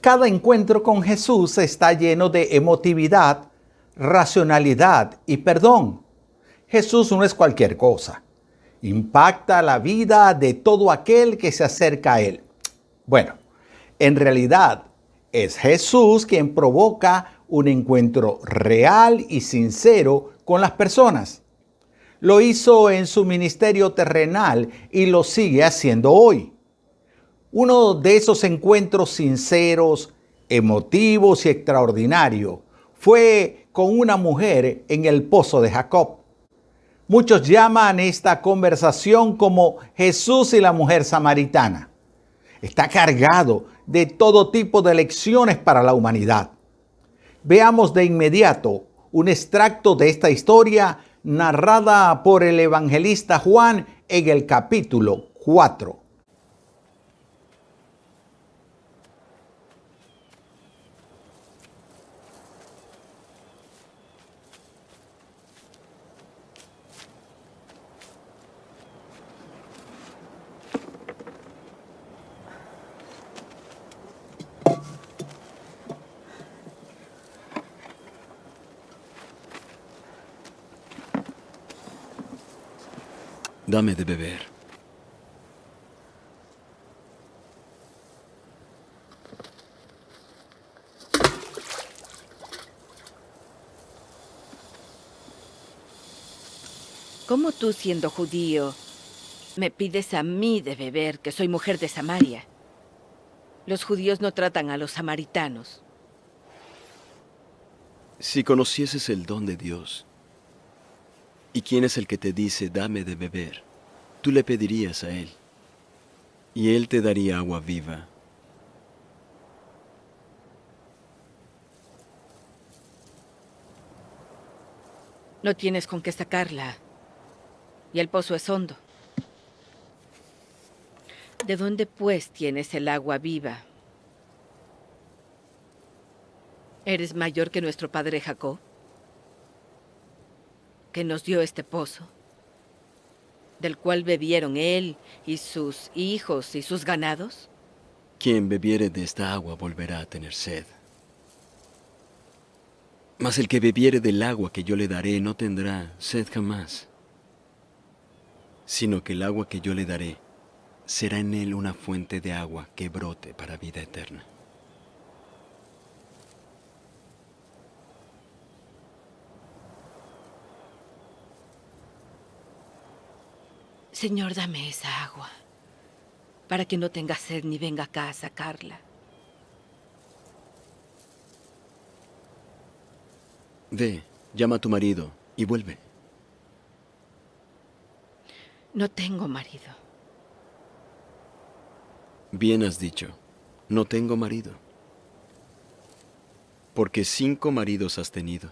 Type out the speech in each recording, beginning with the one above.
Cada encuentro con Jesús está lleno de emotividad, racionalidad y perdón. Jesús no es cualquier cosa. Impacta la vida de todo aquel que se acerca a Él. Bueno, en realidad es Jesús quien provoca un encuentro real y sincero con las personas. Lo hizo en su ministerio terrenal y lo sigue haciendo hoy. Uno de esos encuentros sinceros, emotivos y extraordinarios fue con una mujer en el pozo de Jacob. Muchos llaman esta conversación como Jesús y la mujer samaritana. Está cargado de todo tipo de lecciones para la humanidad. Veamos de inmediato un extracto de esta historia narrada por el evangelista Juan en el capítulo 4. Dame de beber. ¿Cómo tú, siendo judío, me pides a mí de beber, que soy mujer de Samaria? Los judíos no tratan a los samaritanos. Si conocieses el don de Dios, ¿y quién es el que te dice, dame de beber? Tú le pedirías a Él, y Él te daría agua viva. No tienes con qué sacarla, y el pozo es hondo. ¿De dónde, pues, tienes el agua viva? ¿Eres mayor que nuestro padre Jacob, que nos dio este pozo, del cual bebieron él y sus hijos y sus ganados? Quien bebiere de esta agua volverá a tener sed. Mas el que bebiere del agua que yo le daré no tendrá sed jamás, sino que el agua que yo le daré será en él una fuente de agua que brote para vida eterna. Señor, dame esa agua, para que no tenga sed ni venga acá a sacarla. Ve, llama a tu marido y vuelve. No tengo marido. Bien has dicho, no tengo marido. Porque 5 maridos has tenido,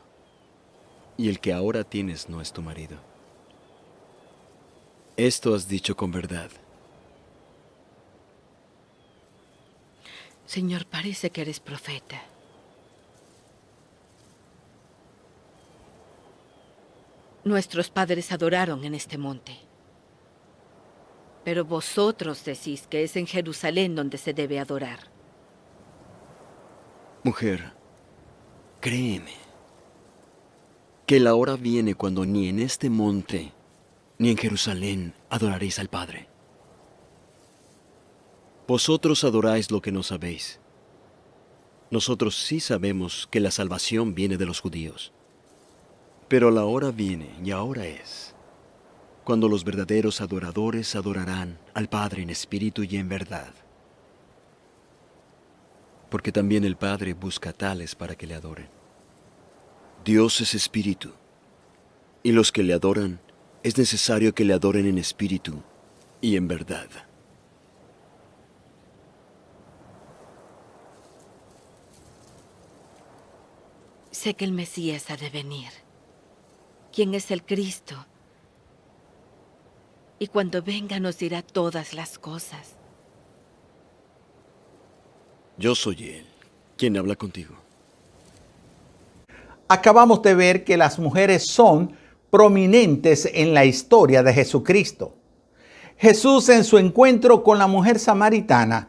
y el que ahora tienes no es tu marido. Esto has dicho con verdad. Señor, parece que eres profeta. Nuestros padres adoraron en este monte, pero vosotros decís que es en Jerusalén donde se debe adorar. Mujer, créeme, que la hora viene cuando ni en este monte ni en Jerusalén adoraréis al Padre. Vosotros adoráis lo que no sabéis. Nosotros sí sabemos que la salvación viene de los judíos. Pero la hora viene, y ahora es, cuando los verdaderos adoradores adorarán al Padre en espíritu y en verdad. Porque también el Padre busca tales para que le adoren. Dios es espíritu, y los que le adoran es necesario que le adoren en espíritu y en verdad. Sé que el Mesías ha de venir. ¿Quién es el Cristo? Y cuando venga nos dirá todas las cosas. Yo soy Él, quien habla contigo. Acabamos de ver que las mujeres son prominentes en la historia de Jesucristo. Jesús, en su encuentro con la mujer samaritana,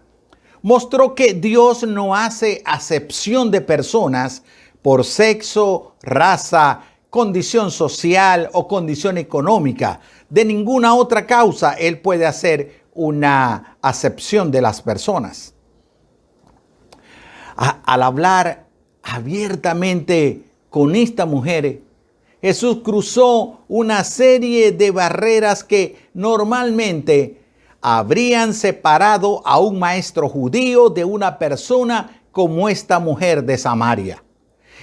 mostró que Dios no hace acepción de personas por sexo, raza, condición social o condición económica. De ninguna otra causa Él puede hacer una acepción de las personas. Al hablar abiertamente con esta mujer, Jesús cruzó una serie de barreras que normalmente habrían separado a un maestro judío de una persona como esta mujer de Samaria.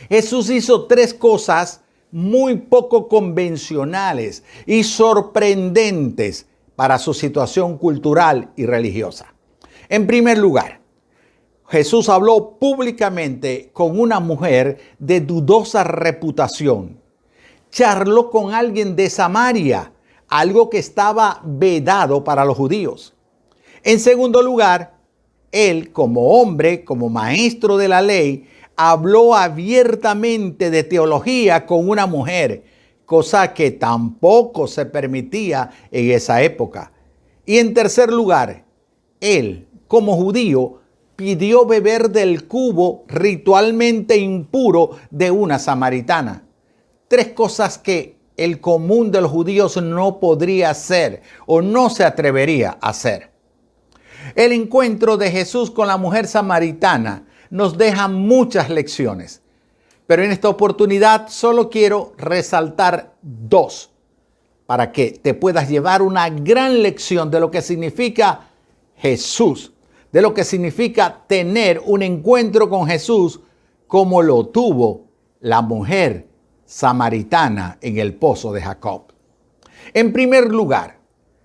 Jesús hizo tres cosas muy poco convencionales y sorprendentes para su situación cultural y religiosa. En primer lugar, Jesús habló públicamente con una mujer de dudosa reputación. Charló con alguien de Samaria, algo que estaba vedado para los judíos. En segundo lugar, él, como hombre, como maestro de la ley, habló abiertamente de teología con una mujer, cosa que tampoco se permitía en esa época. Y en tercer lugar, él, como judío, pidió beber del cubo ritualmente impuro de una samaritana. Tres cosas que el común de los judíos no podría hacer o no se atrevería a hacer. El encuentro de Jesús con la mujer samaritana nos deja muchas lecciones, pero en esta oportunidad solo quiero resaltar dos para que te puedas llevar una gran lección de lo que significa Jesús, de lo que significa tener un encuentro con Jesús como lo tuvo la mujer samaritana en el pozo de Jacob. En primer lugar,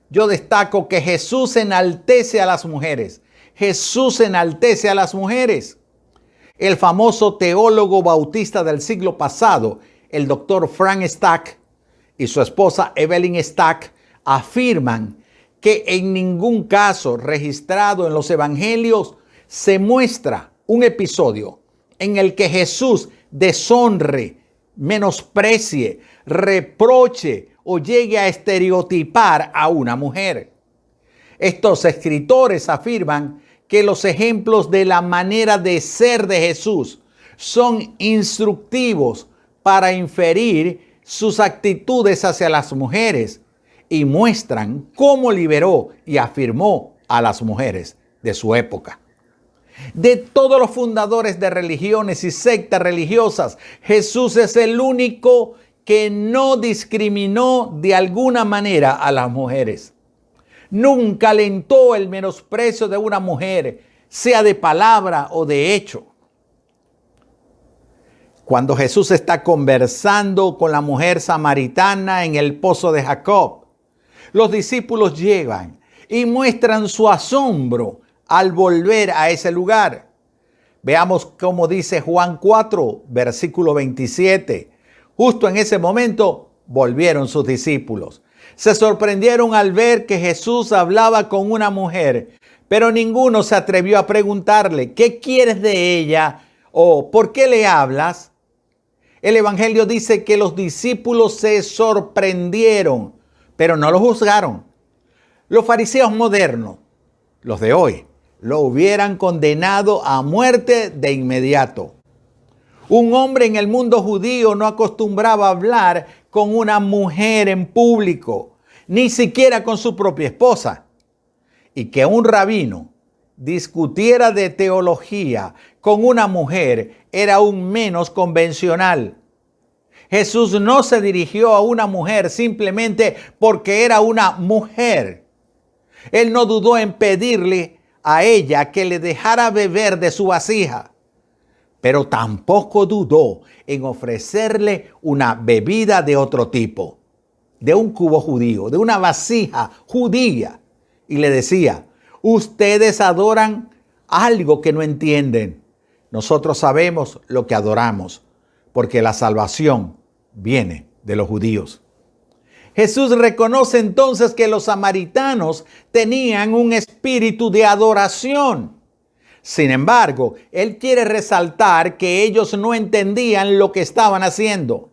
yo destaco que Jesús enaltece a las mujeres. Jesús enaltece a las mujeres. El famoso teólogo bautista del siglo pasado, el doctor Frank Stack y su esposa Evelyn Stack, afirman que en ningún caso registrado en los evangelios se muestra un episodio en el que Jesús deshonre, menosprecie, reproche o llegue a estereotipar a una mujer. Estos escritores afirman que los ejemplos de la manera de ser de Jesús son instructivos para inferir sus actitudes hacia las mujeres y muestran cómo liberó y afirmó a las mujeres de su época. De todos los fundadores de religiones y sectas religiosas, Jesús es el único que no discriminó de alguna manera a las mujeres. Nunca alentó el menosprecio de una mujer, sea de palabra o de hecho. Cuando Jesús está conversando con la mujer samaritana en el pozo de Jacob, los discípulos llegan y muestran su asombro al volver a ese lugar. Veamos cómo dice Juan 4, versículo 27. Justo en ese momento volvieron sus discípulos. Se sorprendieron al ver que Jesús hablaba con una mujer, pero ninguno se atrevió a preguntarle, ¿qué quieres de ella? O ¿por qué le hablas? El Evangelio dice que los discípulos se sorprendieron, pero no lo juzgaron. Los fariseos modernos, los de hoy, lo hubieran condenado a muerte de inmediato. Un hombre en el mundo judío no acostumbraba a hablar con una mujer en público, ni siquiera con su propia esposa. Y que un rabino discutiera de teología con una mujer era aún menos convencional. Jesús no se dirigió a una mujer simplemente porque era una mujer. Él no dudó en pedirle a ella que le dejara beber de su vasija, pero tampoco dudó en ofrecerle una bebida de otro tipo, de un cubo judío, de una vasija judía. Y le decía, ustedes adoran algo que no entienden. Nosotros sabemos lo que adoramos, porque la salvación viene de los judíos. Jesús reconoce entonces que los samaritanos tenían un espíritu de adoración. Sin embargo, Él quiere resaltar que ellos no entendían lo que estaban haciendo.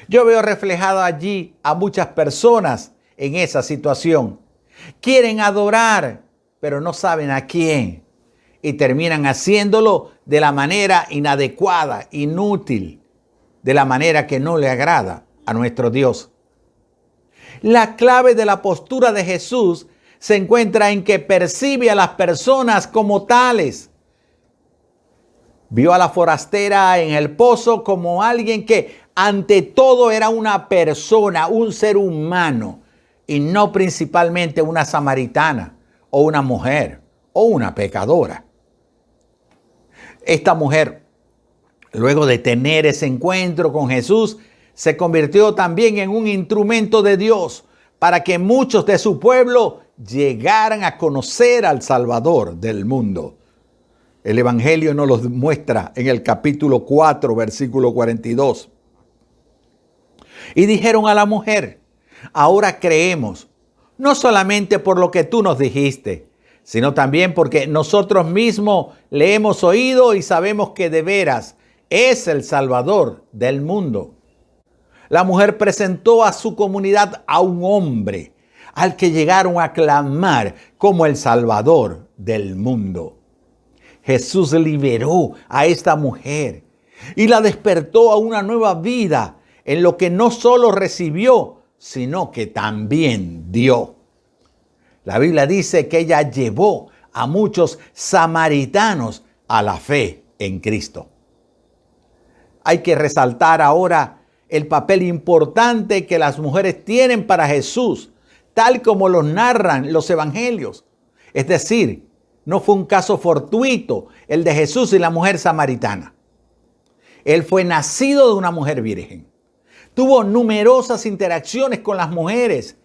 Yo veo reflejado allí a muchas personas en esa situación. Quieren adorar, pero no saben a quién. y terminan haciéndolo de la manera inadecuada, inútil, de la manera que no le agrada a nuestro Dios. La clave de la postura de Jesús se encuentra en que percibe a las personas como tales. Vio a la forastera en el pozo como alguien que ante todo era una persona, un ser humano, y no principalmente una samaritana o una mujer o una pecadora. Esta mujer, luego de tener ese encuentro con Jesús, se convirtió también en un instrumento de Dios para que muchos de su pueblo llegaran a conocer al Salvador del mundo. El Evangelio nos lo muestra en el capítulo 4, versículo 42. Y dijeron a la mujer: ahora creemos, no solamente por lo que tú nos dijiste, sino también porque nosotros mismos le hemos oído y sabemos que de veras es el Salvador del mundo. La mujer presentó a su comunidad a un hombre al que llegaron a aclamar como el Salvador del mundo. Jesús liberó a esta mujer y la despertó a una nueva vida en lo que no solo recibió, sino que también dio. La Biblia dice que ella llevó a muchos samaritanos a la fe en Cristo. Hay que resaltar ahora el papel importante que las mujeres tienen para Jesús, tal como lo narran los evangelios. Es decir, no fue un caso fortuito el de Jesús y la mujer samaritana. Él fue nacido de una mujer virgen. Tuvo numerosas interacciones con las mujeres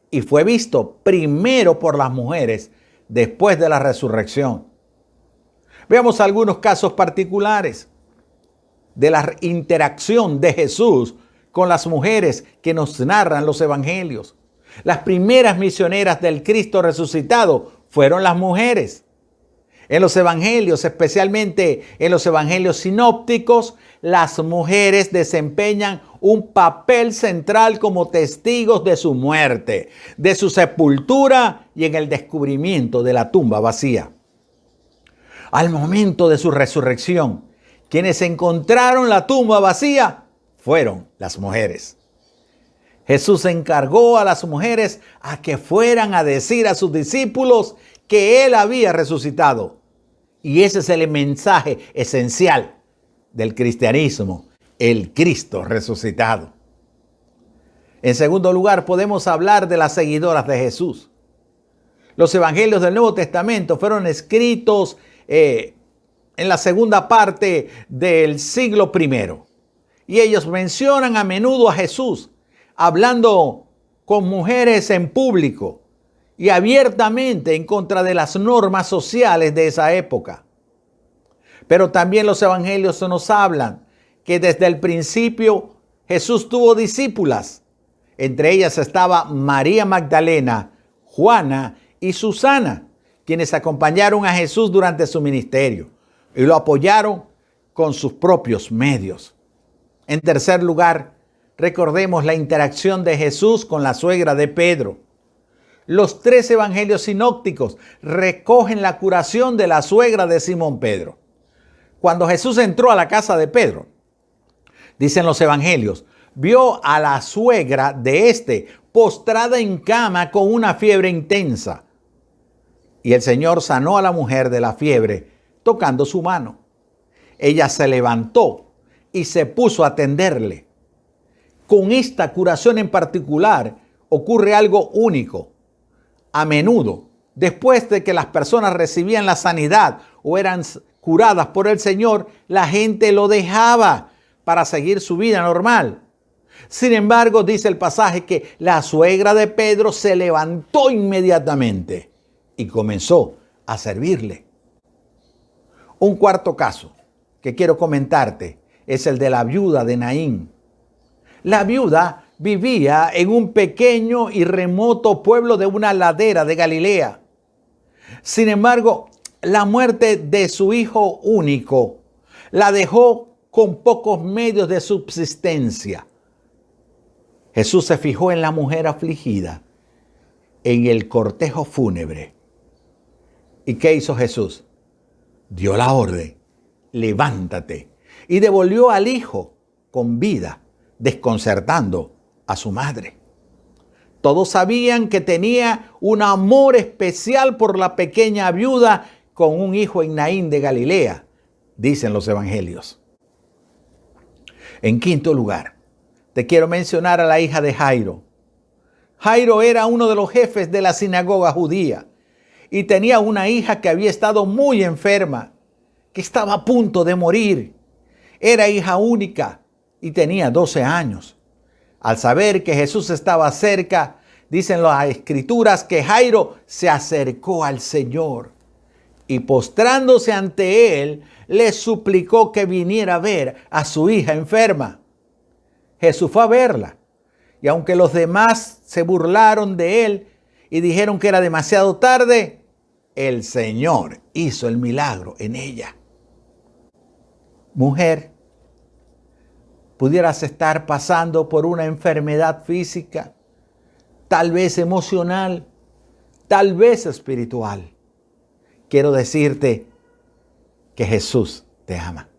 y fue visto primero por las mujeres después de la resurrección. Veamos algunos casos particulares de la interacción de Jesús con las mujeres que nos narran los evangelios. Las primeras misioneras del Cristo resucitado fueron las mujeres. En los evangelios, especialmente en los evangelios sinópticos, las mujeres desempeñan un papel central como testigos de su muerte, de su sepultura y en el descubrimiento de la tumba vacía. Al momento de su resurrección, quienes encontraron la tumba vacía fueron las mujeres. Jesús encargó a las mujeres a que fueran a decir a sus discípulos que Él había resucitado. Y ese es el mensaje esencial del cristianismo, el Cristo resucitado. En segundo lugar, podemos hablar de las seguidoras de Jesús. Los evangelios del Nuevo Testamento fueron escritos en la segunda parte del siglo I. Y ellos mencionan a menudo a Jesús hablando con mujeres en público y abiertamente en contra de las normas sociales de esa época. Pero también los evangelios nos hablan que desde el principio Jesús tuvo discípulas. Entre ellas estaba María Magdalena, Juana y Susana, quienes acompañaron a Jesús durante su ministerio y lo apoyaron con sus propios medios. En tercer lugar, recordemos la interacción de Jesús con la suegra de Pedro. Los 3 evangelios sinópticos recogen la curación de la suegra de Simón Pedro. Cuando Jesús entró a la casa de Pedro, dicen los evangelios, vio a la suegra de este postrada en cama con una fiebre intensa. Y el Señor sanó a la mujer de la fiebre tocando su mano. Ella se levantó y se puso a atenderle. Con esta curación en particular ocurre algo único. A menudo, después de que las personas recibían la sanidad o eran curadas por el Señor, la gente lo dejaba para seguir su vida normal. Sin embargo, dice el pasaje que la suegra de Pedro se levantó inmediatamente y comenzó a servirle. Un cuarto caso que quiero comentarte es el de la viuda de Naín. La viuda vivía en un pequeño y remoto pueblo de una ladera de Galilea. Sin embargo, la muerte de su hijo único la dejó con pocos medios de subsistencia. Jesús se fijó en la mujer afligida, en el cortejo fúnebre. ¿Y qué hizo Jesús? dio la orden, levántate, y devolvió al hijo con vida, desconcertando a su madre. Todos sabían que tenía un amor especial por la pequeña viuda con un hijo en Naín de Galilea, dicen los evangelios. En quinto lugar, te quiero mencionar a la hija de Jairo. Jairo era uno de los jefes de la sinagoga judía y tenía una hija que había estado muy enferma, que estaba a punto de morir. Era hija única y tenía 12 años. Al saber que Jesús estaba cerca, dicen las escrituras que Jairo se acercó al Señor y postrándose ante él, le suplicó que viniera a ver a su hija enferma. Jesús fue a verla y aunque los demás se burlaron de él y dijeron que era demasiado tarde, el Señor hizo el milagro en ella. Mujer, pudieras estar pasando por una enfermedad física, tal vez emocional, tal vez espiritual. Quiero decirte que Jesús te ama,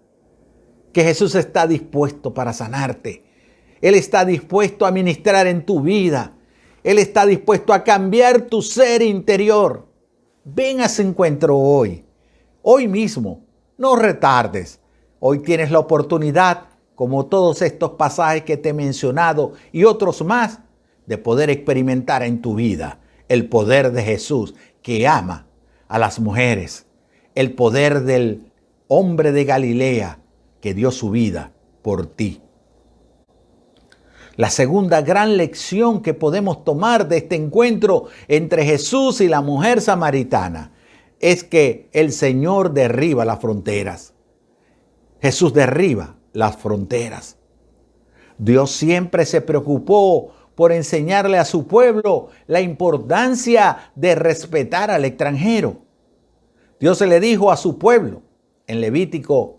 que Jesús está dispuesto para sanarte. Él está dispuesto a ministrar en tu vida. Él está dispuesto a cambiar tu ser interior. Ven a ese encuentro hoy mismo. No retardes. Hoy tienes la oportunidad, como todos estos pasajes que te he mencionado y otros más, de poder experimentar en tu vida el poder de Jesús que ama a las mujeres, el poder del hombre de Galilea que dio su vida por ti. La segunda gran lección que podemos tomar de este encuentro entre Jesús y la mujer samaritana es que el Señor derriba las fronteras. Jesús derriba las fronteras. Dios siempre se preocupó por enseñarle a su pueblo la importancia de respetar al extranjero. Dios se le dijo a su pueblo en Levítico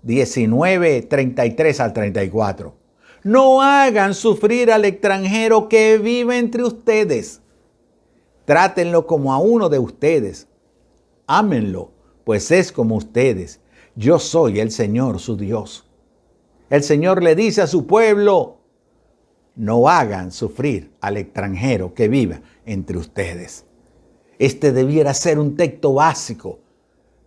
19, 33 al 34. No hagan sufrir al extranjero que vive entre ustedes. Trátenlo como a uno de ustedes. Ámenlo, pues es como ustedes. Yo soy el Señor, su Dios. El Señor le dice a su pueblo, no hagan sufrir al extranjero que viva entre ustedes. Este debiera ser un texto básico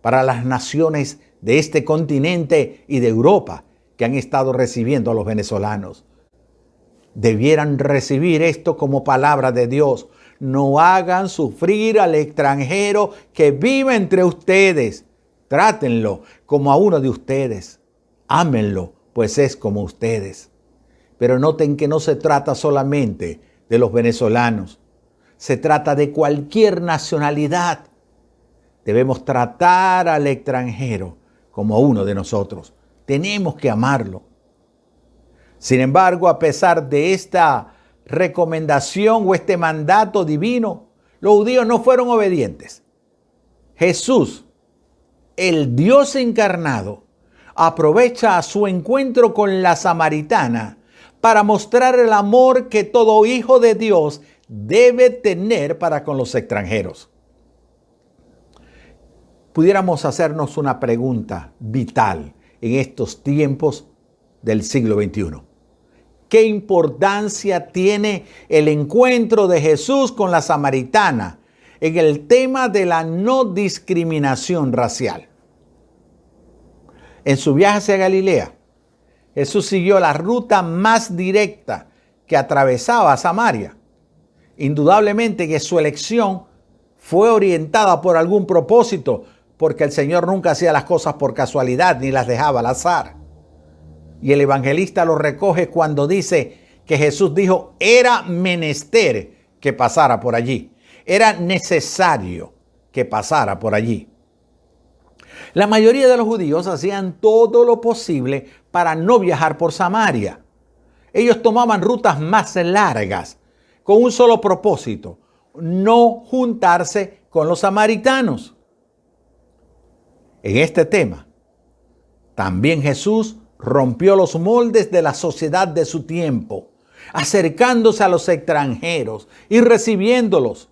para las naciones de este continente y de Europa que han estado recibiendo a los venezolanos. Debieran recibir esto como palabra de Dios. No hagan sufrir al extranjero que vive entre ustedes. Trátenlo como a uno de ustedes. Ámenlo, pues es como ustedes. Pero noten que no se trata solamente de los venezolanos. Se trata de cualquier nacionalidad. Debemos tratar al extranjero como a uno de nosotros. Tenemos que amarlo. Sin embargo, a pesar de esta recomendación o este mandato divino, los judíos no fueron obedientes. Jesús, el Dios encarnado, aprovecha su encuentro con la samaritana para mostrar el amor que todo hijo de Dios debe tener para con los extranjeros. Pudiéramos hacernos una pregunta vital en estos tiempos del siglo XXI. ¿Qué importancia tiene el encuentro de Jesús con la samaritana en el tema de la no discriminación racial? En su viaje hacia Galilea, Jesús siguió la ruta más directa que atravesaba Samaria. Indudablemente que su elección fue orientada por algún propósito, porque el Señor nunca hacía las cosas por casualidad ni las dejaba al azar. Y el evangelista lo recoge cuando dice que Jesús dijo, era menester que pasara por allí. Era necesario que pasara por allí. La mayoría de los judíos hacían todo lo posible para no viajar por Samaria. Ellos tomaban rutas más largas con un solo propósito, no juntarse con los samaritanos. En este tema, también Jesús rompió los moldes de la sociedad de su tiempo, acercándose a los extranjeros y recibiéndolos.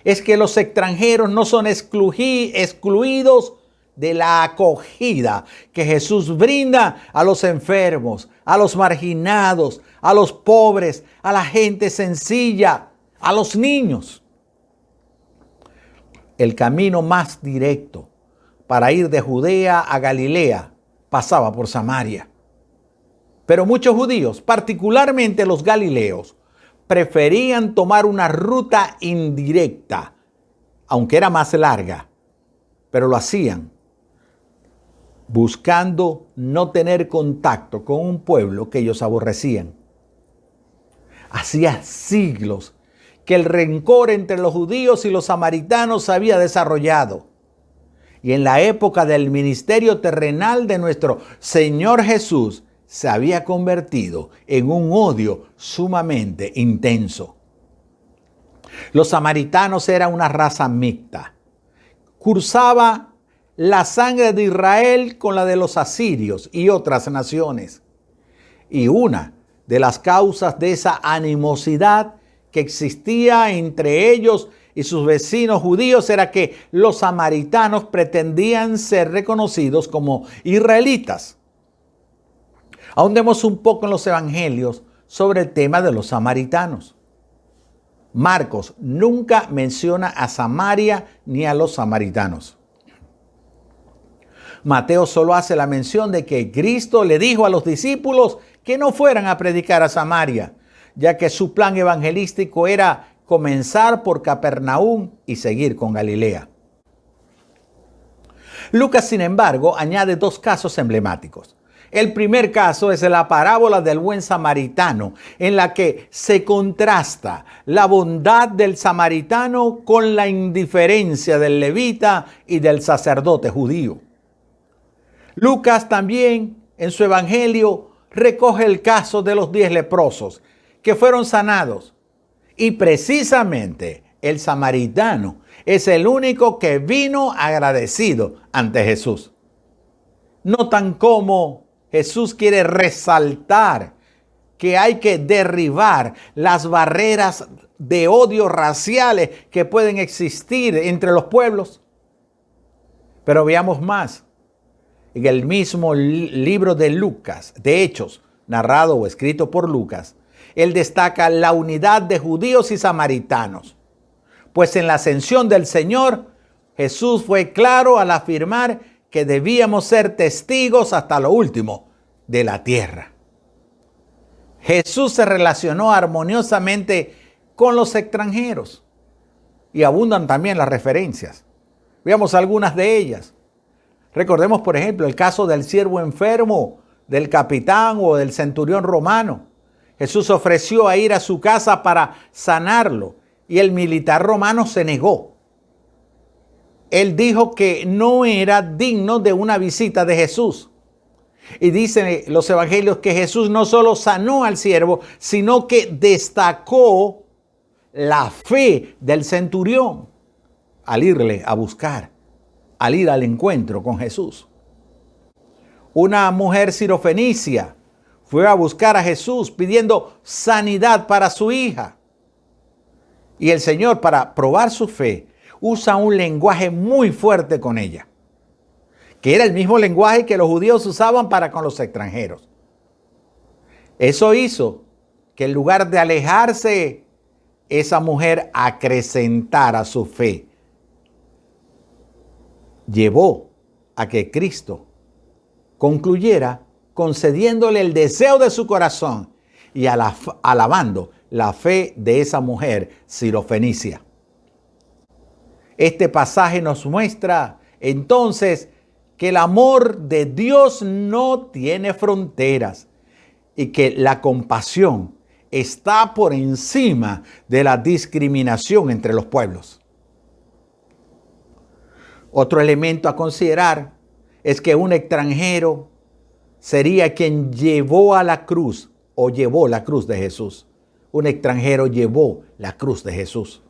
Es que los extranjeros no son excluidos de la acogida que Jesús brinda a los enfermos, a los marginados, a los pobres, a la gente sencilla, a los niños. El camino más directo para ir de Judea a Galilea pasaba por Samaria. Pero muchos judíos, particularmente los galileos, preferían tomar una ruta indirecta, aunque era más larga, pero lo hacían buscando no tener contacto con un pueblo que ellos aborrecían. Hacía siglos que el rencor entre los judíos y los samaritanos se había desarrollado. Y en la época del ministerio terrenal de nuestro Señor Jesús, se había convertido en un odio sumamente intenso. Los samaritanos eran una raza mixta. Cursaba la sangre de Israel con la de los asirios y otras naciones. Y una de las causas de esa animosidad que existía entre ellos y sus vecinos judíos era que los samaritanos pretendían ser reconocidos como israelitas. Ahondemos un poco en los evangelios sobre el tema de los samaritanos. Marcos nunca menciona a Samaria ni a los samaritanos. Mateo solo hace la mención de que Cristo le dijo a los discípulos que no fueran a predicar a Samaria, ya que su plan evangelístico era comenzar por Capernaum y seguir con Galilea. Lucas, sin embargo, añade dos casos emblemáticos. El primer caso es la parábola del buen samaritano, en la que se contrasta la bondad del samaritano con la indiferencia del levita y del sacerdote judío. Lucas también, en su evangelio, recoge el caso de los 10 leprosos que fueron sanados. Y precisamente el samaritano es el único que vino agradecido ante Jesús. Notan cómo Jesús quiere resaltar que hay que derribar las barreras de odio raciales que pueden existir entre los pueblos. Pero veamos más. En el mismo libro de Lucas, de Hechos, narrado o escrito por Lucas, él destaca la unidad de judíos y samaritanos. Pues en la ascensión del Señor, Jesús fue claro al afirmar que debíamos ser testigos hasta lo último de la tierra. Jesús se relacionó armoniosamente con los extranjeros y abundan también las referencias. Veamos algunas de ellas. Recordemos, por ejemplo, el caso del siervo enfermo, del capitán o del centurión romano. Jesús ofreció a ir a su casa para sanarlo y el militar romano se negó. Él dijo que no era digno de una visita de Jesús. Y dicen los evangelios que Jesús no solo sanó al siervo, sino que destacó la fe del centurión al irle a buscar, al ir al encuentro con Jesús. Una mujer sirofenicia fue a buscar a Jesús pidiendo sanidad para su hija. Y el Señor, para probar su fe, usa un lenguaje muy fuerte con ella, que era el mismo lenguaje que los judíos usaban para con los extranjeros. Eso hizo que en lugar de alejarse, esa mujer acrecentara su fe. Llevó a que Cristo concluyera concediéndole el deseo de su corazón y alabando la fe de esa mujer sirofenicia. Este pasaje nos muestra entonces que el amor de Dios no tiene fronteras y que la compasión está por encima de la discriminación entre los pueblos. Otro elemento a considerar es que un extranjero sería quien llevó a la cruz o llevó la cruz de Jesús. Un extranjero llevó la cruz de Jesús.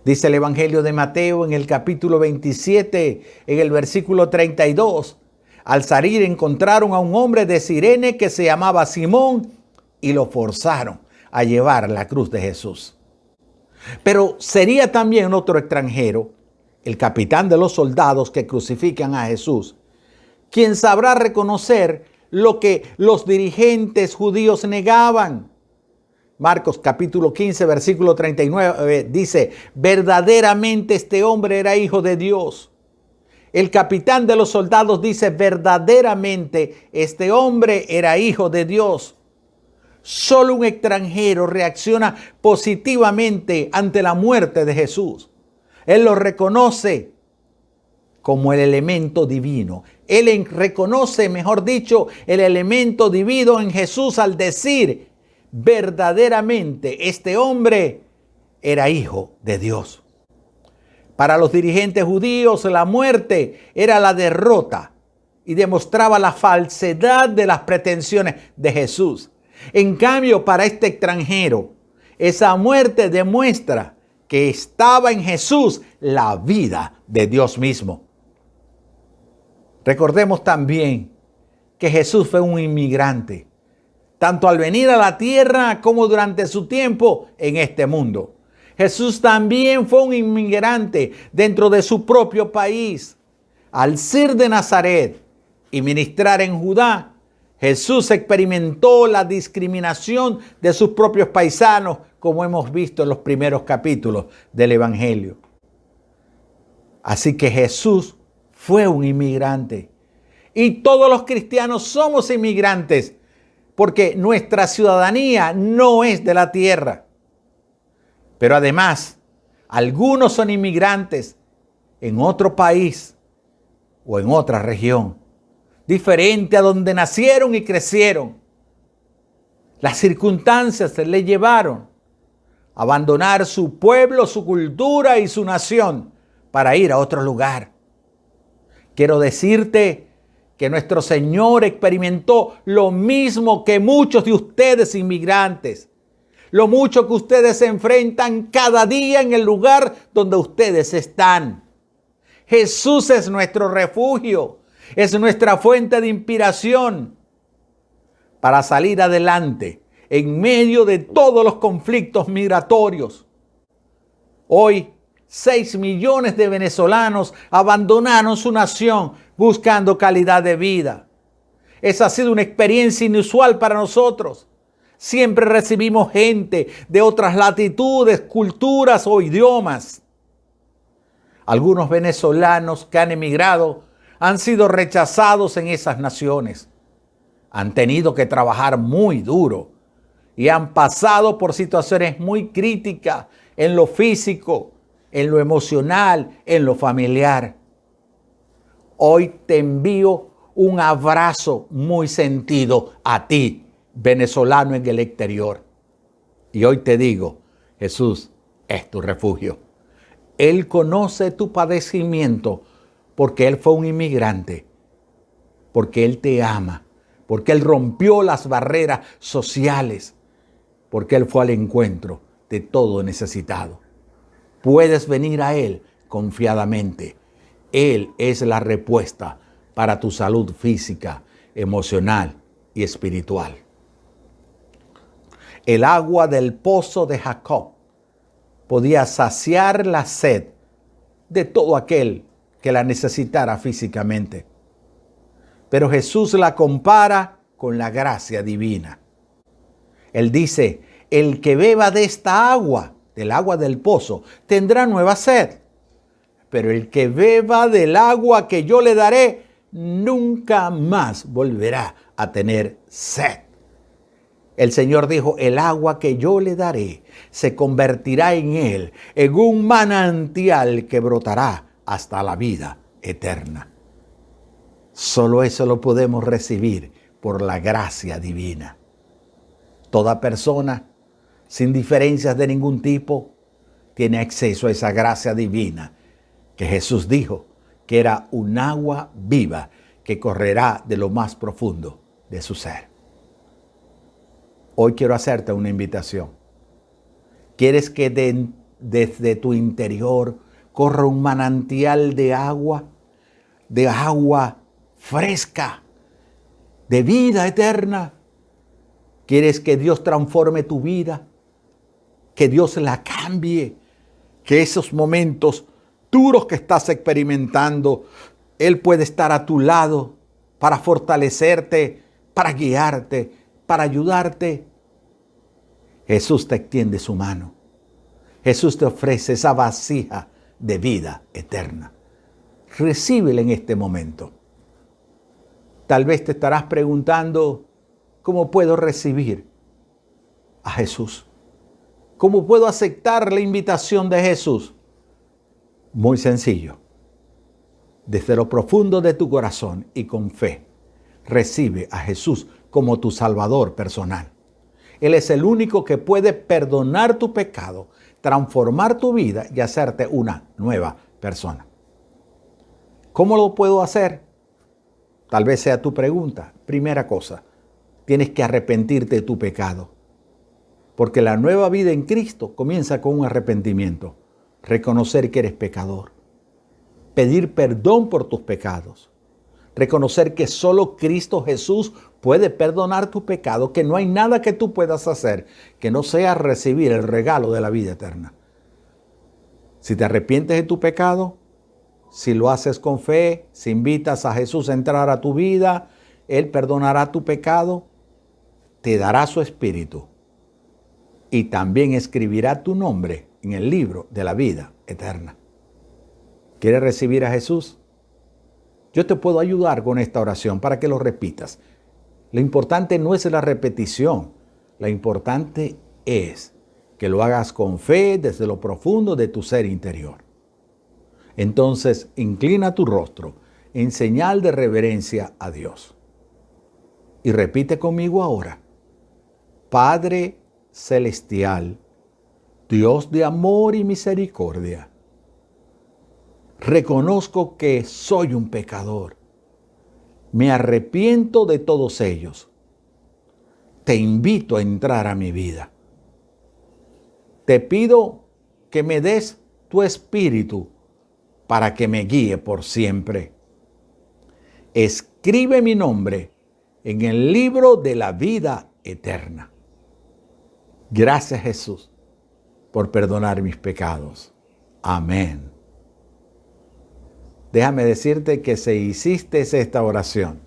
Dice el Evangelio de Mateo en el capítulo 27, en el versículo 32. Al salir encontraron a un hombre de Cirene que se llamaba Simón y lo forzaron a llevar la cruz de Jesús. Pero sería también otro extranjero el capitán de los soldados que crucifican a Jesús, quien sabrá reconocer lo que los dirigentes judíos negaban. Marcos capítulo 15, versículo 39 dice, verdaderamente este hombre era hijo de Dios. El capitán de los soldados dice, verdaderamente este hombre era hijo de Dios. Solo un extranjero reacciona positivamente ante la muerte de Jesús. Él lo reconoce como el elemento divino. Él reconoce, mejor dicho, el elemento divino en Jesús al decir, verdaderamente este hombre era hijo de Dios. Para los dirigentes judíos, la muerte era la derrota y demostraba la falsedad de las pretensiones de Jesús. En cambio, para este extranjero, esa muerte demuestra que estaba en Jesús la vida de Dios mismo. Recordemos también que Jesús fue un inmigrante, tanto al venir a la tierra como durante su tiempo en este mundo. Jesús también fue un inmigrante dentro de su propio país. Al ser de Nazaret y ministrar en Judá, Jesús experimentó la discriminación de sus propios paisanos, como hemos visto en los primeros capítulos del Evangelio. Así que Jesús fue un inmigrante. Y todos los cristianos somos inmigrantes, porque nuestra ciudadanía no es de la tierra. Pero además, algunos son inmigrantes en otro país o en otra región, diferente a donde nacieron y crecieron. Las circunstancias le llevaron a abandonar su pueblo, su cultura y su nación para ir a otro lugar. Quiero decirte que nuestro Señor experimentó lo mismo que muchos de ustedes inmigrantes. Lo mucho que ustedes se enfrentan cada día en el lugar donde ustedes están. Jesús es nuestro refugio, es nuestra fuente de inspiración para salir adelante en medio de todos los conflictos migratorios. Hoy, 6 millones de venezolanos abandonaron su nación buscando calidad de vida. Esa ha sido una experiencia inusual para nosotros. Siempre recibimos gente de otras latitudes, culturas o idiomas. Algunos venezolanos que han emigrado han sido rechazados en esas naciones. Han tenido que trabajar muy duro y han pasado por situaciones muy críticas en lo físico, en lo emocional, en lo familiar. Hoy te envío un abrazo muy sentido a ti, venezolano en el exterior. Y hoy te digo, Jesús es tu refugio. Él conoce tu padecimiento porque Él fue un inmigrante, porque Él te ama, porque Él rompió las barreras sociales, porque Él fue al encuentro de todo necesitado. Puedes venir a Él confiadamente. Él es la respuesta para tu salud física, emocional y espiritual. El agua del pozo de Jacob podía saciar la sed de todo aquel que la necesitara físicamente. Pero Jesús la compara con la gracia divina. Él dice, el que beba de esta agua, del agua del pozo, tendrá nueva sed. Pero el que beba del agua que yo le daré, nunca más volverá a tener sed. El Señor dijo, el agua que yo le daré se convertirá en él en un manantial que brotará hasta la vida eterna. Solo eso lo podemos recibir por la gracia divina. Toda persona, sin diferencias de ningún tipo, tiene acceso a esa gracia divina que Jesús dijo que era un agua viva que correrá de lo más profundo de su ser. Hoy quiero hacerte una invitación. ¿Quieres que desde tu interior corra un manantial de agua fresca, de vida eterna? ¿Quieres que Dios transforme tu vida? Que Dios la cambie, que esos momentos duros que estás experimentando, Él puede estar a tu lado para fortalecerte, para guiarte, para ayudarte. Jesús te extiende su mano. Jesús te ofrece esa vasija de vida eterna. Recíbela en este momento. Tal vez te estarás preguntando, ¿cómo puedo recibir a Jesús? ¿Cómo puedo aceptar la invitación de Jesús? Muy sencillo. Desde lo profundo de tu corazón y con fe, recibe a Jesús como tu Salvador personal. Él es el único que puede perdonar tu pecado, transformar tu vida y hacerte una nueva persona. ¿Cómo lo puedo hacer? Tal vez sea tu pregunta. Primera cosa, tienes que arrepentirte de tu pecado. Porque la nueva vida en Cristo comienza con un arrepentimiento. Reconocer que eres pecador. Pedir perdón por tus pecados. Reconocer que solo Cristo Jesús puede perdonar tu pecado, que no hay nada que tú puedas hacer que no sea recibir el regalo de la vida eterna. Si te arrepientes de tu pecado, si lo haces con fe, si invitas a Jesús a entrar a tu vida, Él perdonará tu pecado, te dará su espíritu y también escribirá tu nombre en el libro de la vida eterna. ¿Quieres recibir a Jesús? Yo te puedo ayudar con esta oración para que lo repitas. Lo importante no es la repetición, lo importante es que lo hagas con fe desde lo profundo de tu ser interior. Entonces, inclina tu rostro en señal de reverencia a Dios. Y repite conmigo ahora: Padre celestial, Dios de amor y misericordia, reconozco que soy un pecador. Me arrepiento de todos ellos. Te invito a entrar a mi vida. Te pido que me des tu espíritu para que me guíe por siempre. Escribe mi nombre en el libro de la vida eterna. Gracias, Jesús, por perdonar mis pecados. Amén. Déjame decirte que si hiciste esta oración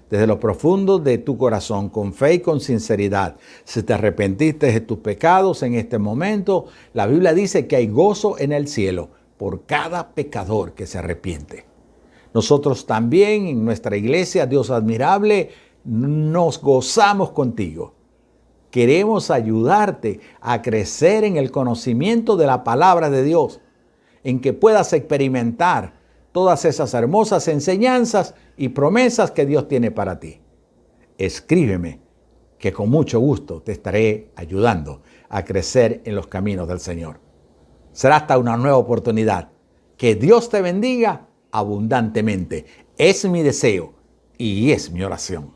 desde lo profundo de tu corazón, con fe y con sinceridad, si te arrepentiste de tus pecados en este momento, la Biblia dice que hay gozo en el cielo por cada pecador que se arrepiente. Nosotros también en nuestra iglesia, Dios Admirable, nos gozamos contigo. Queremos ayudarte a crecer en el conocimiento de la palabra de Dios, en que puedas experimentar todas esas hermosas enseñanzas y promesas que Dios tiene para ti. Escríbeme, que con mucho gusto te estaré ayudando a crecer en los caminos del Señor. Será hasta una nueva oportunidad. Que Dios te bendiga abundantemente. Es mi deseo y es mi oración.